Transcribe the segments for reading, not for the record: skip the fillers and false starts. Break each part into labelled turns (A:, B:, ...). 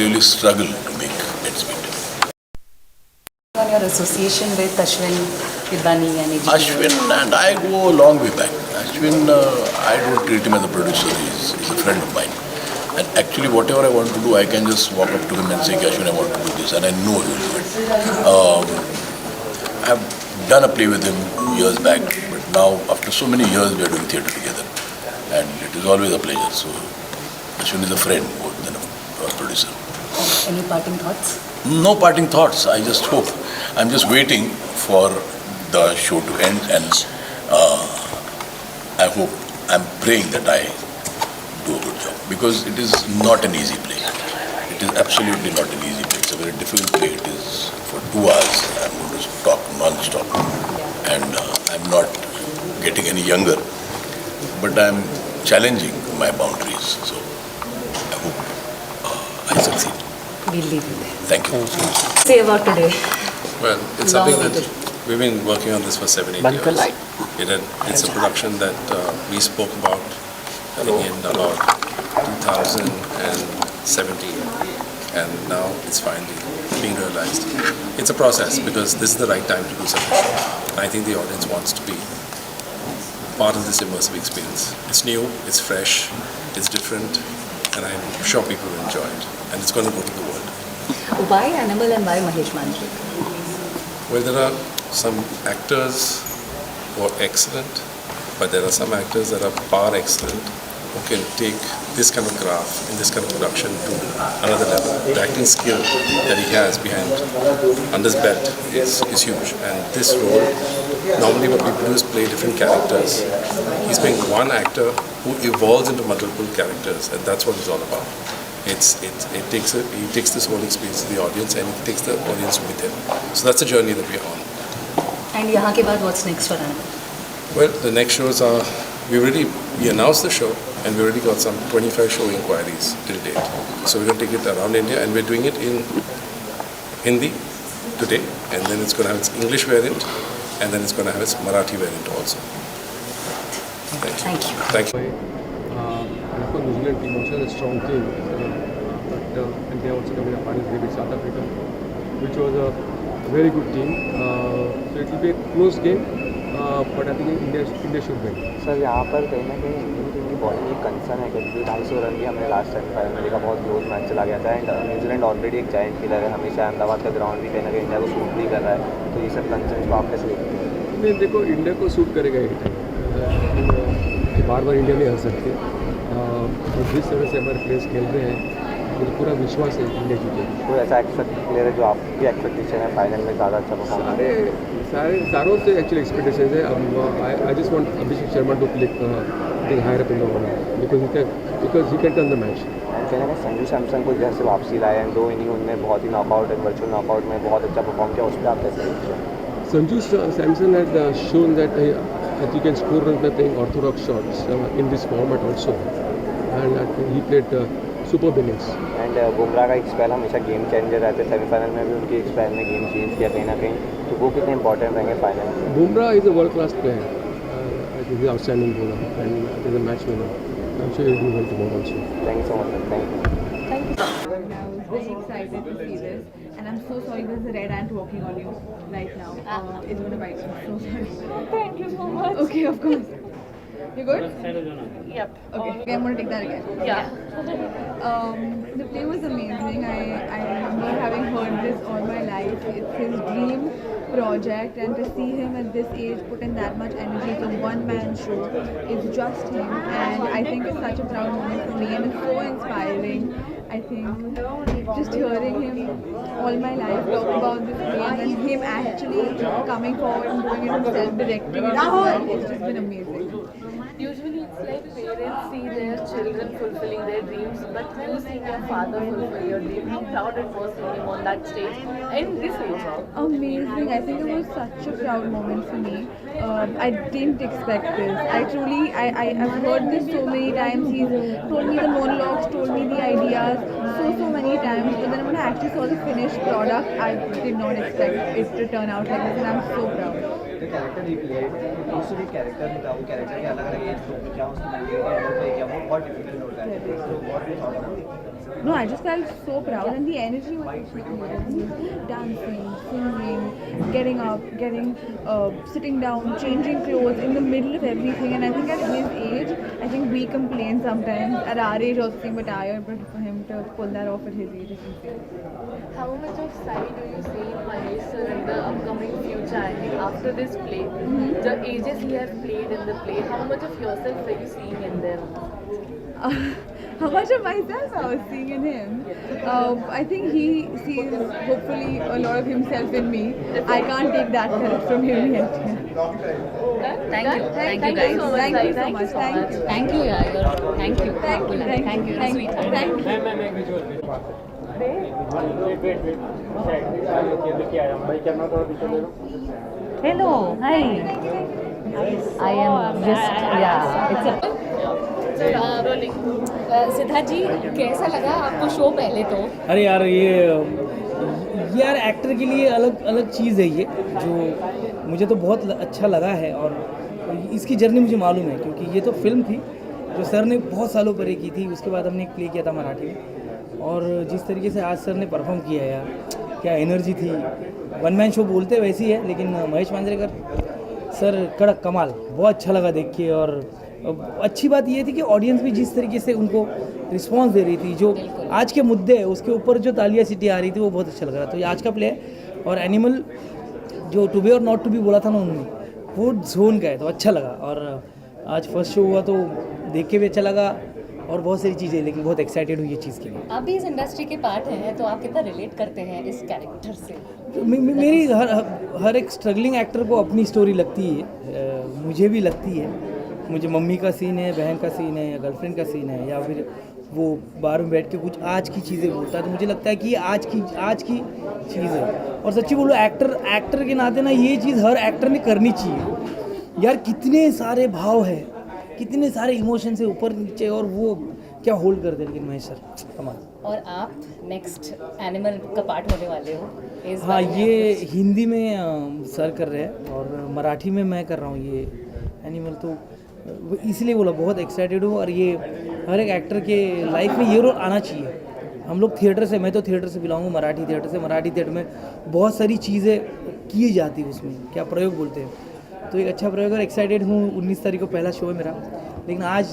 A: really struggle to make ends meet.
B: On your association with Ashwin Vidwani and AGP?
A: Ashwin and I go a long way back. Ashwin, I don't treat him as a producer. He's a friend of mine. And actually, whatever I want to do, I can just walk up to him and say, Ashwin, I want to do this, and I know he will do it. I've done a play with him years back, but now, after so many years, we are doing theatre together. And it is always a pleasure. So, Ashwin is a friend more than a producer.
B: Any parting thoughts?
A: No parting thoughts. I just hope. I'm just waiting for the show to end, and I hope, I'm praying that I do a good job, because it is not an easy play. It is absolutely not an easy play. It's a very difficult play. It is for 2 hours. I'm going to talk non-stop, and I'm not getting any younger, but I'm challenging my boundaries. So I hope I succeed.
B: We'll leave it there.
A: Thank you.
B: Say about today.
C: Well, it's something that we've been working on this for 7-8 years. It's a production that we spoke about, I think, in about 2017, and now it's finally being realized. It's a process, because this is the right time to do such a show. I think the audience wants to be part of this immersive experience. It's new, it's fresh, it's different, and I'm sure people will enjoy it. And it's going to go to the world.
B: Why Animal and why Mahesh Manjari?
C: Well, there are some actors who are excellent, but there are some actors that are par excellent who can take this kind of craft and this kind of production to another level. The acting skill that he has behind, under his belt is huge. And this role, normally when we play different characters, he's being one actor who evolves into multiple characters, and that's what it's all about. He takes this whole experience to the audience, and he takes the audience with him. So that's the journey that we are on.
B: And यहाँ के बाद what's next for Animal?
C: Well, the next shows are, we announced the show, and we already got some 25 show inquiries till date. So we're going to take it around India, and we're doing it in Hindi today, and then it's going to have its English variant, and then it's going to have its Marathi variant also. Thank you. Thank you.
D: Of course, New Zealand team also has a strong team, and they also come in a final with South Africa, which was a very good team. So it will be a close game, but I think India should win.
E: Sir यहाँ पर कहीं ना कहीं Indian team की bowling एक concern है, क्योंकि 250 run भी हमने लास्ट सेमीफाइनल में देखा, बहुत क्लोज मैच चला गया था। एंड न्यूजीलैंड ऑलरेडी एक जायंट किलर है, हमेशा अहमदाबाद का ग्राउंड भी कहीं ना कहीं इंडिया को सूट नहीं कर रहा है, तो ये सब कंसर्न को आप कैसे देखते हैं?
D: नहीं, देखो, इंडिया को सूट करेगा एक टाइम, बार बार इंडिया नहीं हार सकती, और जिस तरह से हमारे प्लेयर्स खेल रहे हैं, मुझे पूरा विश्वास है इंडिया की टीम।
E: कोई ऐसा प्लेयर है जो आपकी एक्सपेक्टेशन है फाइनल में ज़्यादा अच्छा परफॉर्म?
D: सारों से एक्चुअली एक्सपेक्टेशन है। I just want Abhishek Sharma to play higher up in the order, because he can turn the match.
E: कहना है संजू सैमसन को घर से वापसी लाए हैं, 2 इनिंग उनने बहुत ही नॉकआउट एंड वर्चुअल नॉकआउट में बहुत अच्छा परफॉर्म किया, उस पर आप कैसे देखते हैं?
D: Sanju Samson had shown that he can score runs by playing orthodox shots in this format also, and he played superb innings.
E: And Bumrah का एक स्पेल हमेशा गेम चेंजर रहते हैं, सेमीफाइनल में भी उनके एक स्पेल में गेम चेंज किया कहीं ना कहीं, तो वो कितने इंपॉर्टेंट रहेंगे फाइनल में?
D: Bumrah is a world class player. I think he's an outstanding bowler, and he's a match winner. I'm sure he'll do well tomorrow also.
E: Thank you so much, thank you.
F: I was very excited to see this, and I'm so sorry there's a red ant walking on you right now. It's going to bite you. So sorry.
G: Thank you so much.
F: Okay, of course. You good?
G: Yep.
F: Okay, I'm going to take that again.
G: Yeah.
F: The play was amazing. I remember having heard this all my life. It's his dream project, and to see him at this age put in that much energy, it's a one-man show. It's just him, and I think it's such a proud moment for me, and it's so inspiring. I think just hearing him all my life talk about this game, and him actually coming forward and doing it himself, directing it as well, it's just been amazing.
G: Usually it's like parents see their children fulfilling their dreams, but when you see your father fulfill your dream, how proud it was for him on that stage and this age.
F: Amazing. I think it was such a proud moment for me. I didn't expect this. I've heard this so many times. He's told me the monologues, told me the ideas so many times, but then when I actually saw the finished product, I did not expect it to turn out like this, and I'm so proud.
E: The character he played, दूसरे character था, वो character के अलग अलग age group में क्या उसने क्या बहुत डिफिकल्ट होता है, तो बहुत ही
F: No, I just felt so proud, and the energy was dancing, singing, getting up, sitting down, changing clothes in the middle of everything. And I think at his age, I think we complain sometimes at our age also being tired, but for him to pull that off at his age is insane.
G: How much of side do you see in Mahesh sir in the upcoming future? I think after this play, the ages he has played in the play, how much of yourself are you seeing in them?
F: How much of myself I was seeing in him? I think he sees hopefully a lot of himself in me. I can't take that credit from him yet.
G: Thank you.
F: Thank you guys. Thank you so much. Thank you.
B: Thank you, yeah. Thank you.
F: Thank you.
B: Thank you.
F: Thank you. Thank you.
B: Hello. Hi. I am just, yeah. It's a.
G: Rolling.
B: Siddharth जी, कैसा लगा आपको show पहले तो?
H: अरे यार ये यार actor के लिए अलग अलग चीज़ है ये, जो मुझे तो बहुत अच्छा लगा है। और इसकी जर्नी मुझे मालूम है, क्योंकि ये तो फिल्म थी जो सर ने बहुत सालों पहले की थी। उसके बाद हमने एक प्ले किया था मराठी में, और जिस तरीके से आज सर ने परफॉर्म किया यार, क्या एनर्जी थी। वन मैन शो बोलते वैसी है, लेकिन महेश मांजरेकर सर कड़क कमाल, बहुत अच्छा लगा देख के। और अच्छी बात ये थी कि ऑडियंस भी जिस तरीके से उनको रिस्पांस दे रही थी, जो आज के मुद्दे हैं उसके ऊपर जो तालियां सीटी आ रही थी, वो बहुत अच्छा लग रहा था। तो ये आज का प्ले है, और एनिमल जो टू बी और नॉट टू बी बोला था ना उन्होंने, वो जोन का है, तो अच्छा लगा। और आज फर्स्ट शो हुआ तो देख के भी अच्छा लगा, और बहुत सारी चीज़ें, लेकिन बहुत एक्साइटेड हुई ये चीज़ के लिए।
B: आप भी इस इंडस्ट्री के पार्ट हैं, तो आप कितना रिलेट करते हैं इस कैरेक्टर से?
H: मेरी हर एक स्ट्रगलिंग एक्टर को अपनी स्टोरी लगती है, मुझे भी लगती है। मुझे मम्मी का सीन है, बहन का सीन है, या गर्लफ्रेंड का सीन है, या फिर वो बार में बैठ के कुछ आज की चीज़ें बोलता है, तो मुझे लगता है कि ये आज की चीज़ है। और सच्ची बोलो, एक्टर के नाते ना ये चीज़ हर एक्टर ने करनी चाहिए यार। कितने सारे भाव है, कितने सारे इमोशन है ऊपर नीचे, और वो क्या होल्ड कर दे, लेकिन महेश सर कमाल।
B: और आप नेक्स्ट एनिमल का पार्ट होने वाले हो इस
H: हाँ,
B: बारे में
H: ये
B: आप कुछ-
H: हिंदी में सर कर रहे हैं, और मराठी में मैं कर रहा हूँ ये एनिमल। तो इसलिए बोला बहुत एक्साइटेड हूँ, और ये हर एक एक्टर के लाइफ में ये रोल आना चाहिए। हम लोग थिएटर से, मैं तो थिएटर से बिलोंग हूँ, मराठी थिएटर से। मराठी थिएटर में बहुत सारी चीज़ें की जाती है, उसमें क्या प्रयोग बोलते हैं, तो एक अच्छा प्रयोग। और एक्साइटेड हूँ। 19 तारीख को पहला शो है मेरा, लेकिन आज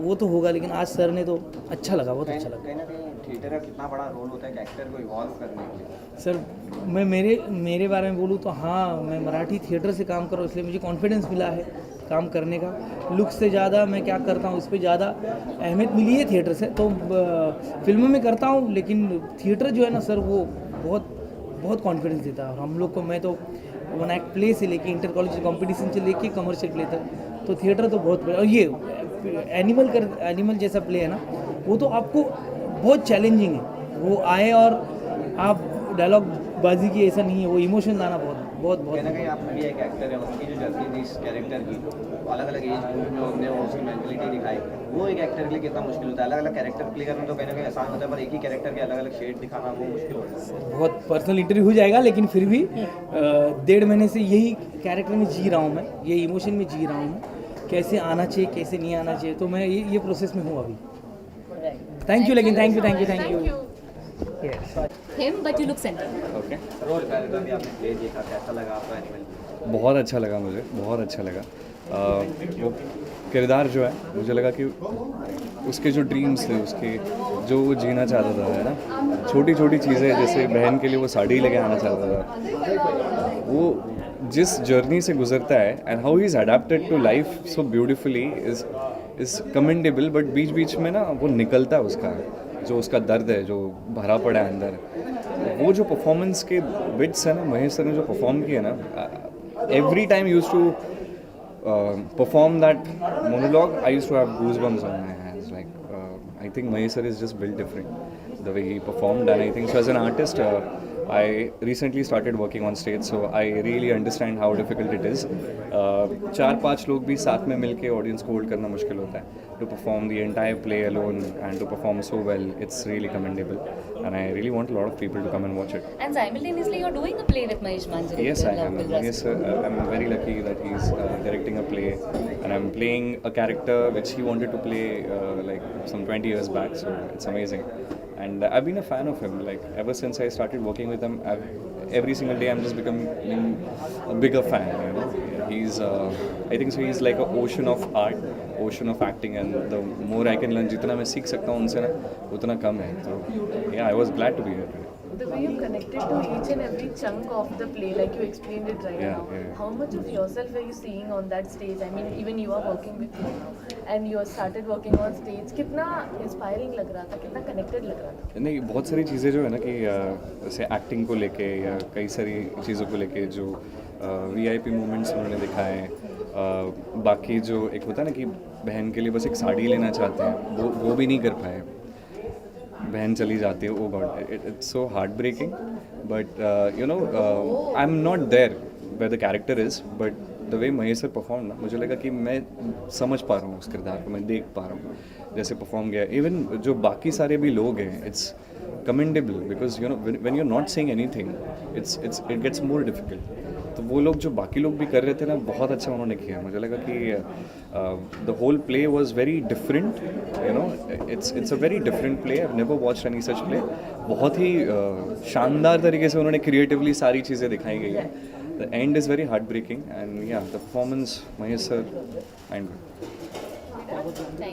H: वो तो होगा, लेकिन आज सर ने तो अच्छा लगा, बहुत अच्छा लगा।
E: कहीं ना कहीं थिएटर का कितना बड़ा रोल होता है एक एक्टर को इवॉल्व करने के लिए?
H: सर मैं मेरे बारे में बोलूँ तो हाँ, मैं मराठी थिएटर से काम कर रहा हूँ, इसलिए मुझे कॉन्फिडेंस मिला है काम करने का। लुक से ज़्यादा मैं क्या करता हूँ उस पर ज़्यादा अहमियत मिली है थिएटर से। तो फिल्मों में करता हूँ, लेकिन थिएटर जो है ना सर, वो बहुत कॉन्फिडेंस देता है। और हम लोग को, मैं तो वन एक्ट प्ले से लेके इंटर कॉलेज कॉम्पिटिशन से लेके कमर्शियल प्ले तक, तो थिएटर तो बहुत बड़ा। और ये एनिमल जैसा प्ले है ना, वो तो आपको बहुत चैलेंजिंग है। वो आए और आप डायलॉग बाजी की, ऐसा नहीं है, वो इमोशन लाना बहुत
E: कहीं ना कहीं आप भी एक एक्टर है, उसकी जो जर्नी थी इस कैरेक्टर की, अलग अलग एज ग्रुप में उसने उसकी मेंटलिटी दिखाई, वो एक एक्टर के लिए कितना मुश्किल होता है? अलग अलग कैरेक्टर प्ले करना तो कहीं ना कहीं आसान होता है, पर एक ही कैरेक्टर के अलग अलग शेड दिखाना वो मुश्किल होता है।
H: बहुत पर्सनल इंटरव्यू हो जाएगा, लेकिन फिर भी 1.5 महीने से यही कैरेक्टर में जी रहा हूँ मैं, ये इमोशन में जी रहा हूँ, कैसे आना चाहिए, कैसे नहीं आना चाहिए। तो मैं ये प्रोसेस में हूँ अभी। थैंक यू, लेकिन thank you.
B: Him, but you look centered.
E: Okay, role का भी आपने प्ले देखा, कैसा लगा आपको एनिमल?
I: बहुत अच्छा लगा मुझे, बहुत अच्छा लगा। वो किरदार जो है, मुझे लगा कि उसके जो ड्रीम्स थे, उसके जो वो जीना चाहता था, है ना, छोटी छोटी चीज़ें, जैसे बहन के लिए वो साड़ी लेके आना चाहता था, वो जिस जर्नी से गुजरता है and how he is adapted to life so beautifully is commendable. But बीच बीच में ना वो निकलता है, उसका जो उसका दर्द है जो भरा पड़ा है अंदर। वो जो परफॉर्मेंस के बिट्स है ना, महेश सर ने जो परफॉर्म किया ना, every time used to perform that monologue, I used to have goosebumps on my hands. Like I think Mahesh sir is just built different the way he performed, and I think so as an artist I recently started working on stage, so I really understand how difficult it is. 4-5 लोग भी साथ में मिलके audience को hold करना मुश्किल होता है. To perform the entire play alone and to perform so well, it's really commendable. And I really want a lot of people to come and watch it.
B: And simultaneously, you're doing a play with Mahesh Manjari.
I: Yes, I
B: Love
I: am.
B: Will Rust.
I: Yes, sir. I'm very lucky that he's directing a play, and I'm playing a character which he wanted to play like some 20 years back. So it's amazing, and I've been a fan of him. Like ever since I started working with him, every single day I'm just becoming a bigger fan. You know, he's I think so. He's like an ocean of art, ocean of acting, and the more I can learn, जितना मैं सीख सकता हूँ उनसे ना, उतना कम है. So yeah, I was glad to be here today.
G: The way you connected to each and every chunk of the play, like you explained it right
I: Yeah,
G: now.
I: yeah.
G: How much of yourself are you seeing on that stage? I mean, even you are working with him now, and you started working on stage. कितना inspiring लग रहा था, कितना connected लग रहा था?
I: नहीं, बहुत सारी चीज़ें जो है ना कि जैसे एक्टिंग को लेके या कई सारी चीज़ों को लेके जो VIP मोमेंट्स उन्होंने दिखाए हैं. बाकी जो एक होता है ना कि बहन के लिए बस एक साड़ी लेना चाहते हैं, वो भी नहीं कर पाए. बहन चली जाती है. Oh god, it's so heart breaking. But you know, I am not there where the character is, but the way Mahesh sir perform ना, मुझे लगा कि मैं समझ पा रहा हूँ उस किरदार को, मैं देख पा रहा हूँ जैसे परफॉर्म किया. इवन जो बाकी सारे भी लोग हैं, it's commendable because you know when you're not saying anything, it gets more difficult. तो वो लोग जो बाकी लोग भी कर रहे थे ना, बहुत अच्छा उन्होंने किया. मुझे लगा कि the whole play was very different, you know, it's a very different play. I've never watched any such play. बहुत ही शानदार तरीके से उन्होंने creatively सारी चीज़ें दिखाई गई है. The end is very heartbreaking and yeah, the performance, Mahesh sir, and
B: Thank you.